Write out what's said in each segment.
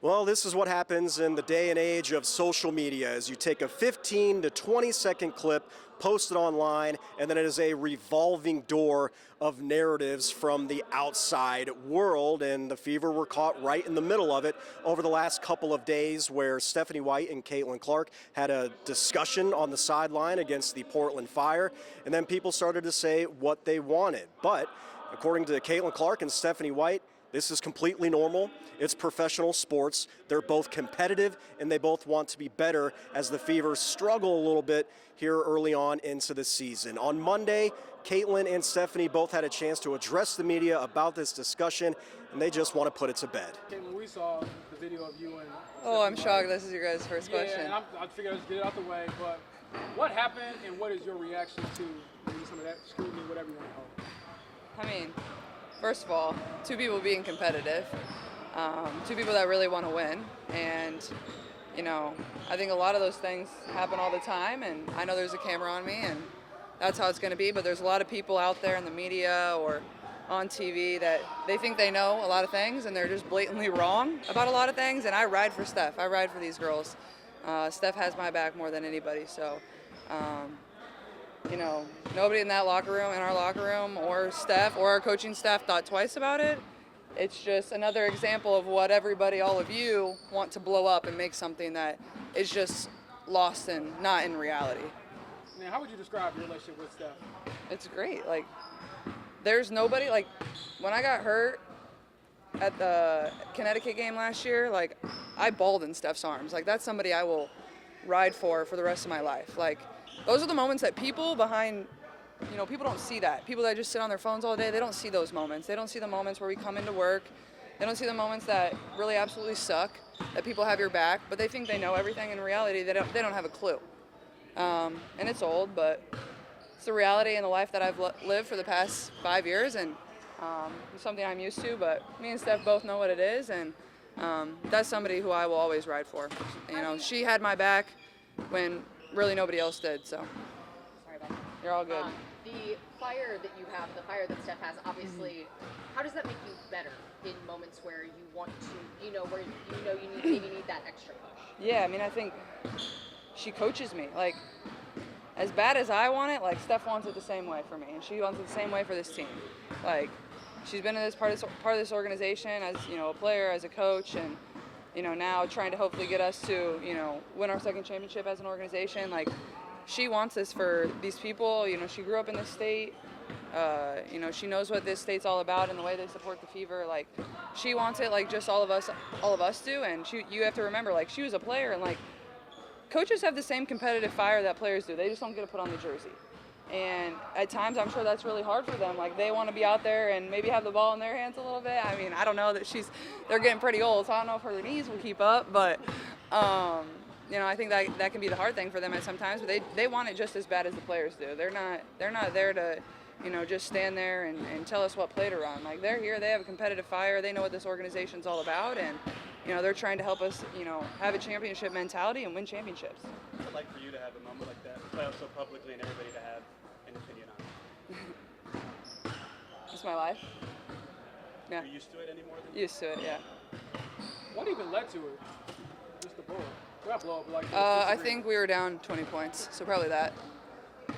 Well, this is what happens in the day and age of social media as you take a 15 to 20 second clip, post it online, and then it is a revolving door of narratives from the outside world. And the Fever were caught right in the middle of it over the last couple of days, where Stephanie White and Caitlin Clark had a discussion on the sideline against the Portland Fire, and then people started to say what they wanted. But according to Caitlin Clark and Stephanie White, this is completely normal. It's professional sports. They're both competitive, and they both want to be better as the Fever struggle a little bit here early on into the season. On Monday, Caitlin and Stephanie both had a chance to address the media about this discussion, and they just want to put it to bed. Caitlin, we saw the video of you and Oh, I'm shocked this is your guys' first question. Yeah, and I figured I'd just get it out the way, but what happened and what is your reaction to maybe some of that scrutiny, whatever you want to call it? I mean, first of all, two people being competitive, two people that really want to win, and I think a lot of those things happen all the time, and I know there's a camera on me, and that's how it's going to be, but there's a lot of people out there in the media or on TV that they think they know a lot of things, and they're just blatantly wrong about a lot of things, and I ride for Steph. I ride for these girls. Steph has my back more than anybody, so nobody in that locker room, in our locker room, or Steph or our coaching staff thought twice about it. It's just another example of what everybody, all of you, want to blow up and make something that is just lost and not in reality. Now, how would you describe your relationship with Steph? It's great. There's nobody, when I got hurt at the Connecticut game last year, I bawled in Steph's arms. That's somebody I will ride for the rest of my life. Those are the moments that people behind, people don't see that. People that just sit on their phones all day, they don't see those moments. They don't see the moments where we come into work. They don't see the moments that really absolutely suck, that people have your back, but they think they know everything. In reality, they don't have a clue. And it's old, but it's the reality in the life that I've lived for the past 5 years, and it's something I'm used to, but me and Steph both know what it is, and that's somebody who I will always ride for. She had my back when really nobody else did, so. Sorry about that. You're all good. The fire that you have, the fire that Steph has, obviously, how does that make you better in moments where you want to, where you maybe need that extra push? Yeah, I think she coaches me. As bad as I want it, Steph wants it the same way for me, and she wants it the same way for this team. She's been in this part of this organization as, a player, as a coach, and now trying to hopefully get us to, win our second championship as an organization. She wants this for these people. She grew up in this state. She knows what this state's all about and the way they support the Fever. She wants it just all of us do. And you have to remember, she was a player, and coaches have the same competitive fire that players do. They just don't get to put on the jersey. And at times, I'm sure that's really hard for them. They want to be out there and maybe have the ball in their hands a little bit. I don't know that they're getting pretty old, so I don't know if her knees will keep up. But, I think that can be the hard thing for them at sometimes. But they want it just as bad as the players do. They're not there to, just stand there and tell us what play to run. They're here. They have a competitive fire. They know what this organization's all about. And, they're trying to help us, have a championship mentality and win championships. What's it like for you to have a moment like that, play out so publicly, and everybody to have an opinion on it? It's my life. Yeah. Are you used to it anymore? Used to it, yeah. What even led to it? Just the blow up. Not blow up, I think we were down 20 points, so probably that. And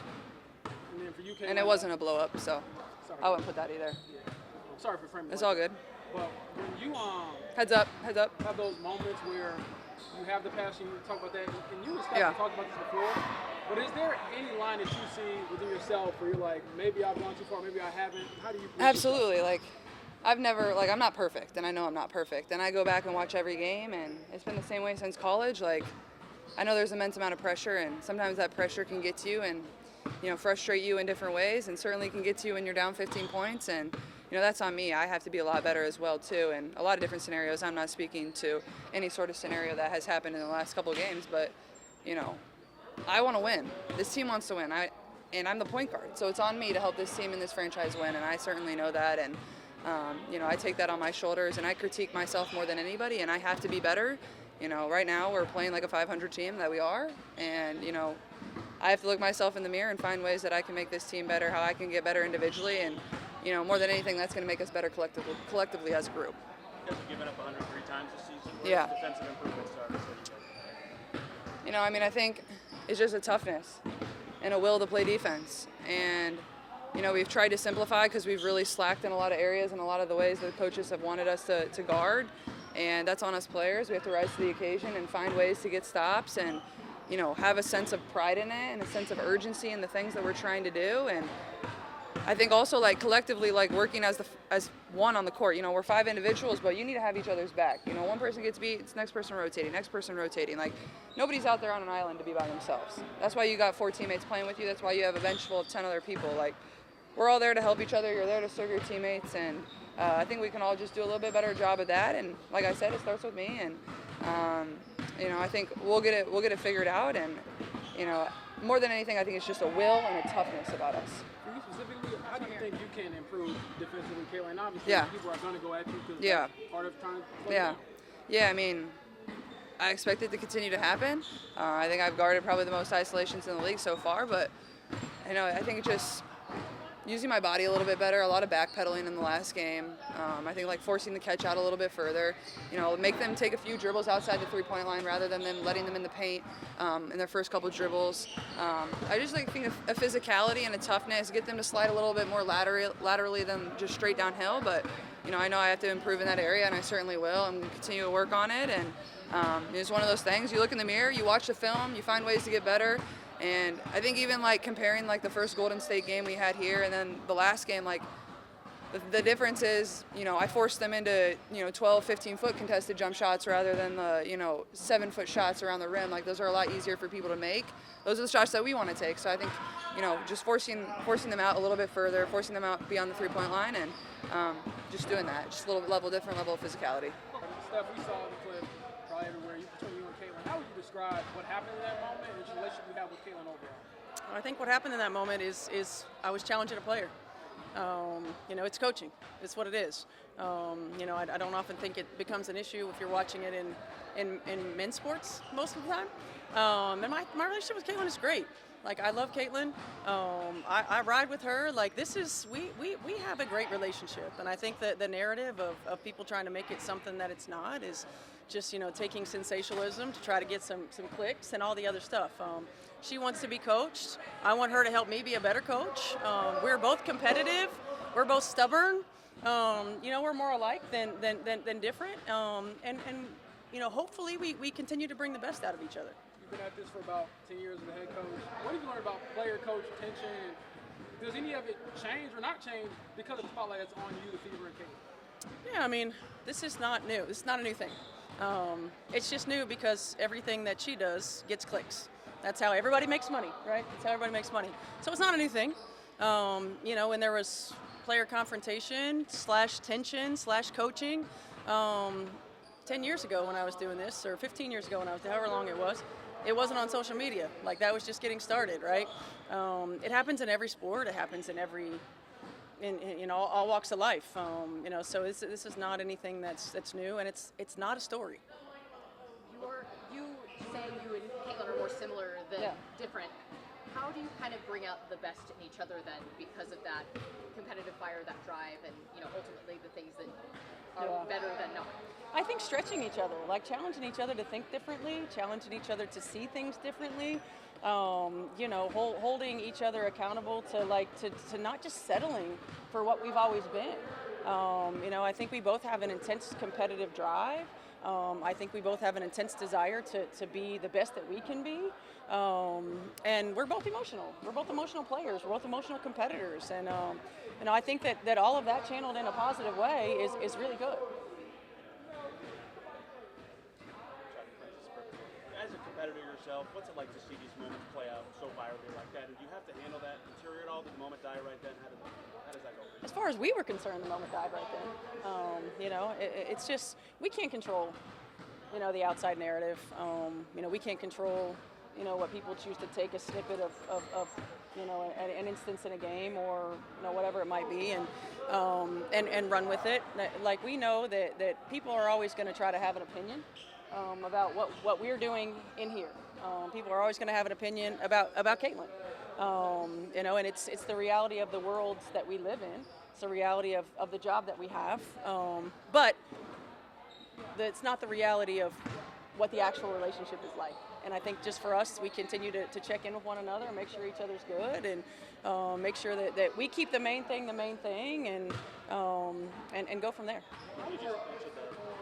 then for you, Caitlin, and it wasn't a blow up, so sorry. I wouldn't put that either. Yeah. I'm sorry for framing. It's all good. But when you heads up. have those moments where you have the passion, you talk about that, and you and Steph have talked about this before. But is there any line that you see within yourself where you're maybe I've gone too far, maybe I haven't? How do you? Absolutely. I've never, I'm not perfect, and I know I'm not perfect. And I go back and watch every game, and it's been the same way since college. I know there's immense amount of pressure, and sometimes that pressure can get to you and, frustrate you in different ways, and certainly can get to you when you're down 15 points. And, that's on me. I have to be a lot better as well, too. And a lot of different scenarios. I'm not speaking to any sort of scenario that has happened in the last couple of games, but, I want to win. This team wants to win. And I'm the point guard, so it's on me to help this team and this franchise win, and I certainly know that. And, I take that on my shoulders, and I critique myself more than anybody, and I have to be better. Right now we're playing like a 500 team that we are, and, I have to look myself in the mirror and find ways that I can make this team better, how I can get better individually, and, more than anything, that's going to make us better collectively as a group. guys have given up 103 times this season. Where Yeah. the defensive improvements are for you guys? I mean, I think it's just a toughness and a will to play defense. And, we've tried to simplify because we've really slacked in a lot of areas and a lot of the ways that coaches have wanted us to guard. And that's on us players. We have to rise to the occasion and find ways to get stops and, have a sense of pride in it and a sense of urgency in the things that we're trying to do. And I think also collectively working as one on the court. We're 5 individuals, but you need to have each other's back. One person gets beat, it's next person rotating. Nobody's out there on an island to be by themselves. That's why you got 4 teammates playing with you. That's why you have a bench full of 10 other people. We're all there to help each other. You're there to serve your teammates, and I think we can all just do a little bit better job of that. And like I said, it starts with me, and I think we'll get it figured out. And more than anything, I think it's just a will and a toughness about us. For you specifically, how do you think you can improve defensively, Kayla? And obviously, Yeah. people are going to go at you because Yeah. that's part of trying to play Yeah. down. Yeah, I mean, I expect it to continue to happen. I think I've guarded probably the most isolations in the league so far, but I think it's just using my body a little bit better, a lot of backpedaling in the last game. I think forcing the catch out a little bit further, make them take a few dribbles outside the 3-point line rather than them letting them in the paint in their first couple dribbles. I just think a physicality and a toughness, get them to slide a little bit more laterally than just straight downhill, but I know I have to improve in that area, and I certainly will. I'm going to continue to work on it, and it's one of those things. You look in the mirror, you watch the film, you find ways to get better. And I think even comparing the first Golden State game we had here and then the last game, the difference is, I forced them into, 12, 15-foot contested jump shots rather than the, 7-foot shots around the rim. Those are a lot easier for people to make. Those are the shots that we want to take. So I think, just forcing them out a little bit further, forcing them out beyond the 3-point line, and just doing that. Just a little different level of physicality. Steph, we saw the clip probably everywhere between you and Caitlin. How would you describe what happened in that moment and the relationship you have with Caitlin overall? I think what happened in that moment is I was challenging a player. It's coaching. It's what it is. I don't often think it becomes an issue if you're watching it in men's sports most of the time. And my relationship with Caitlin is great. I love Caitlin. I ride with her. We have a great relationship. And I think that the narrative of people trying to make it something that it's not is just, taking sensationalism to try to get some clicks and all the other stuff. She wants to be coached. I want her to help me be a better coach. We're both competitive. We're both stubborn. We're more alike than different. Hopefully we continue to bring the best out of each other. You've been at this for about 10 years as a head coach. What have you learned about player-coach tension? Does any of it change or not change because of the spotlight that's on you, the Fever, and Caitlin? Yeah, I mean, this is not new. This is not a new thing. It's just new because everything that she does gets clicks. That's how everybody makes money, right? That's how everybody makes money. So it's not a new thing. When there was player confrontation / tension / coaching, 10 years ago when I was doing this, or 15 years ago when I was, however long it wasn't on social media. That was just getting started, right? It happens in every sport. It happens in all walks of life. So this is not anything that's new, and it's not a story. You saying you and Caitlin are more similar than different. How do you kind of bring out the best in each other then, because of that competitive fire, that drive, and ultimately the things that are better than not? I think stretching each other, challenging each other to think differently, challenging each other to see things differently. Holding each other accountable to not just settling for what we've always been. I think we both have an intense competitive drive. I think we both have an intense desire to be the best that we can be. And we're both emotional. We're both emotional players. We're both emotional competitors. And I think that all of that channeled in a positive way is really good. As a competitor yourself, what's it like to see these moments play out so virally like that? And do you have to handle that, deteriorate all? Did the moment die right then? How does that go? As far as we were concerned, the moment died right then. It's just, we can't control, the outside narrative. We can't control, what people choose to take a snippet of an instance in a game or, whatever it might be and run with it. We know that people are always going to try to have an opinion about what we're doing in here. People are always going to have an opinion about Caitlin. And it's the reality of the worlds that we live in. It's the reality of the job that we have. But it's not the reality of what the actual relationship is like. And I think just for us, we continue to check in with one another, make sure each other's good, and make sure that we keep the main thing, and go from there.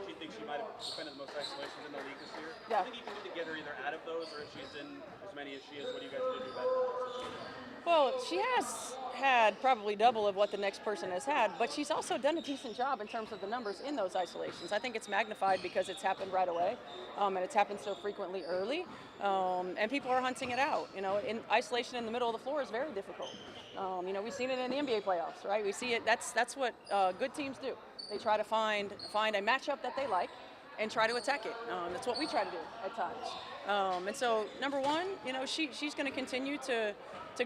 She thinks she might have defended the most isolations in the league this year. Yeah. I think you can do together either out of those, or if she's in as many as she is, what do you guys do better? Well, she has had probably double of what the next person has had, but she's also done a decent job in terms of the numbers in those isolations. I think it's magnified because it's happened right away, and it's happened so frequently early, and people are hunting it out. In isolation in the middle of the floor is very difficult. We've seen it in the NBA playoffs, right? We see it. That's what good teams do. They try to find a matchup that they like and try to attack it. That's what we try to do at times. And so, number one, she's going to continue to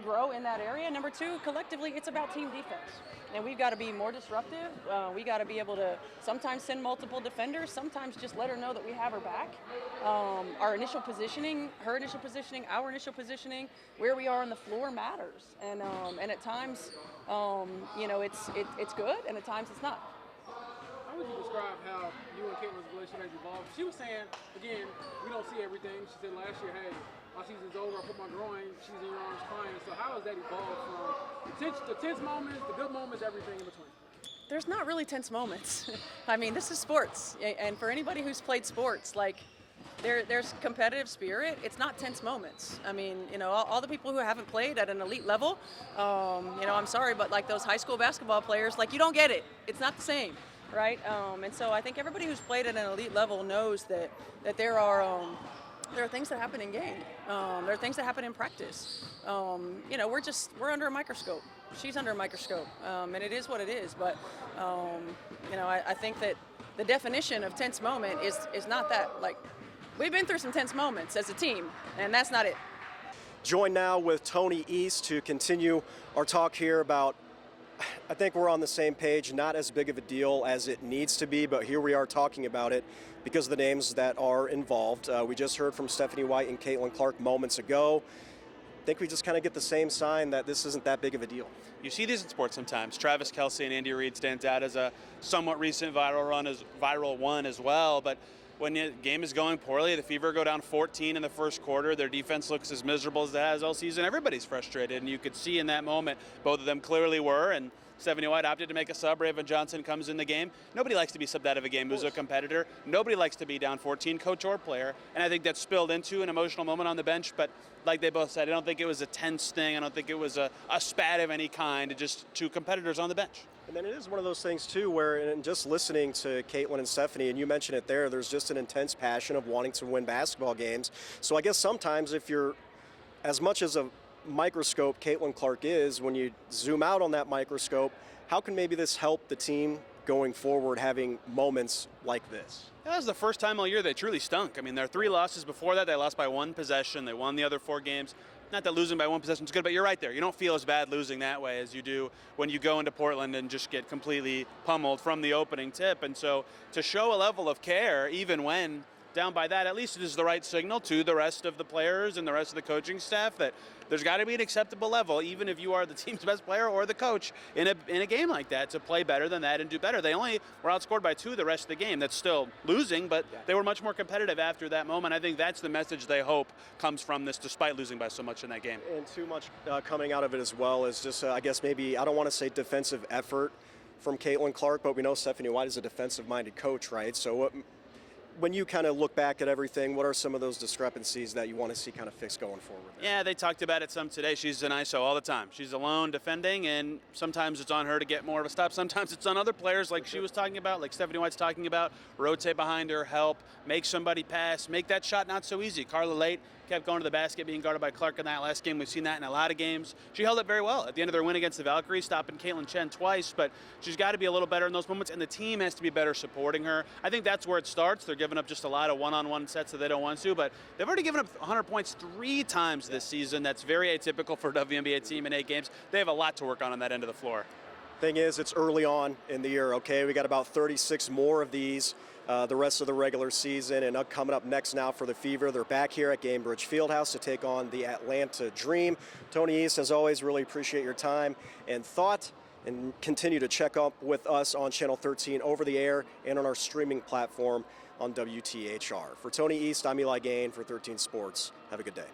grow in that area. Number two, collectively, it's about team defense. And we've got to be more disruptive. We got to be able to sometimes send multiple defenders, sometimes just let her know that we have her back. Our initial positioning, her initial positioning, our initial positioning, where we are on the floor matters. And at times, it's good, and at times it's not. How would you describe how you and Caitlin's relationship has evolved? She was saying, again, we don't see everything. She said last year, hey, my season's over, I put my groin, she's in your arms crying. So how has that evolved from the tense moments, the good moments, everything in between? There's not really tense moments. I mean, this is sports. And for anybody who's played sports, there's competitive spirit. It's not tense moments. I mean, all the people who haven't played at an elite level, I'm sorry, but those high school basketball players, you don't get it. It's not the same. Right, and so I think everybody who's played at an elite level knows that there are things that happen in game. There are things that happen in practice. We're under a microscope. She's under a microscope, and it is what it is. But I think that the definition of tense moment is not that. We've been through some tense moments as a team, and that's not it. Joined now with Tony East to continue our talk here about. I think we're on the same page, not as big of a deal as it needs to be, but here we are talking about it because of the names that are involved. We just heard from Stephanie White and Caitlin Clark moments ago. I think we just kind of get the same sign that this isn't that big of a deal. You see these in sports sometimes. Travis Kelce and Andy Reid stands out as a somewhat recent viral one as well, but when the game is going poorly, the Fever go down 14 in the first quarter. Their defense looks as miserable as it has all season. Everybody's frustrated, and you could see in that moment both of them clearly were. And Stephanie White opted to make a sub. Raven Johnson comes in the game. Nobody likes to be subbed out of a game who's a competitor. Nobody likes to be down 14, coach or player. And I think that spilled into an emotional moment on the bench. But like they both said, I don't think it was a tense thing. I don't think it was a spat of any kind. Just two competitors on the bench. And then it is one of those things, too, where in just listening to Caitlin and Stephanie, and you mentioned it there's just an intense passion of wanting to win basketball games. So I guess sometimes if you're, as much as a microscope Caitlin Clark is, when you zoom out on that microscope, how can maybe this help the team going forward having moments like this? That was the first time all year they truly stunk. I mean, their 3 losses before that, they lost by 1 possession. They won the other 4 games. Not that losing by 1 possession is good, but you're right there. You don't feel as bad losing that way as you do when you go into Portland and just get completely pummeled from the opening tip. And so to show a level of care, even when down by that, at least it is the right signal to the rest of the players and the rest of the coaching staff that there's got to be an acceptable level, even if you are the team's best player or the coach in a game like that, to play better than that and do better. They only were outscored by 2 the rest of the game. That's still losing, but they were much more competitive after that moment. I think that's the message they hope comes from this, despite losing by so much in that game. And too much coming out of it as well is just, I guess maybe, I don't want to say defensive effort from Caitlin Clark, but we know Stephanie White is a defensive-minded coach, right? So when you kind of look back at everything, what are some of those discrepancies that you want to see kind of fixed going forward? Yeah, they talked about it some today. She's an ISO all the time. She's alone defending, and sometimes it's on her to get more of a stop. Sometimes it's on other players like she was talking about, like Stephanie White's talking about. Rotate behind her, help, make somebody pass, make that shot not so easy. Carla Late kept going to the basket, being guarded by Clark in that last game. We've seen that in a lot of games. She held up very well at the end of their win against the Valkyries, stopping Caitlin Chen twice, but she's got to be a little better in those moments, and the team has to be better supporting her. I think that's where it starts. They're giving up just a lot of one-on-one sets that they don't want to, but they've already given up 100 points 3 times this season. That's very atypical for a WNBA team in 8 games. They have a lot to work on that end of the floor. Thing is, it's early on in the year, okay? We got about 36 more of these the rest of the regular season, and coming up next now for the Fever. They're back here at Gamebridge Fieldhouse to take on the Atlanta Dream. Tony East, as always, really appreciate your time and thought. and continue to check up with us on Channel 13 over the air and on our streaming platform on WTHR. For Tony East, I'm Eli Gain for 13 Sports. Have a good day.